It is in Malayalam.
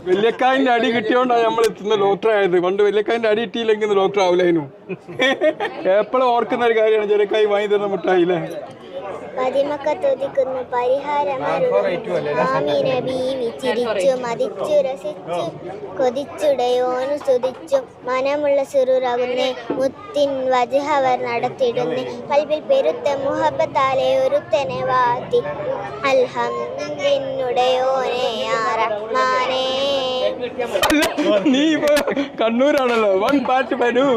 വല്യക്കായന്റെ അടി കിട്ടിയോണ്ടാണ് നമ്മൾ ഇന്ന് ഡോക്ടർ ആയത്. കൊണ്ട് വല്യക്കായന്റെ അടി കിട്ടിയില്ലെങ്കിൽ ഡോക്ടർ ആവില്ലായിരുന്നു. എപ്പോഴും ഓർക്കുന്ന ഒരു കാര്യമാണ് ചെറിയക്കായി വാങ്ങി തരുന്ന മുട്ടായില്ലേ. പതിമക്ക തുതിക്കുന്നു പരിഹാരമാമീന ബീവി ചിരിച്ചു മതിച്ചു രസിച്ചു കൊതിച്ചുടയോനു സ്തുതിച്ചു മനമുള്ള സുറുറാകുന്നേ മുത്തിൻ വജഹവർ നടത്തിടുന്നേ കൽവിൽ പെരുത്ത മുഹബത്താലെ ഒരുത്തനെ വാത്തി അൽഹംദുലിന്നുടയോനെ യാ റഹ്മാനേ. നീ ഇപ്പൊ കണ്ണൂരാണല്ലോ. വൺ പാട്ട് വരൂ.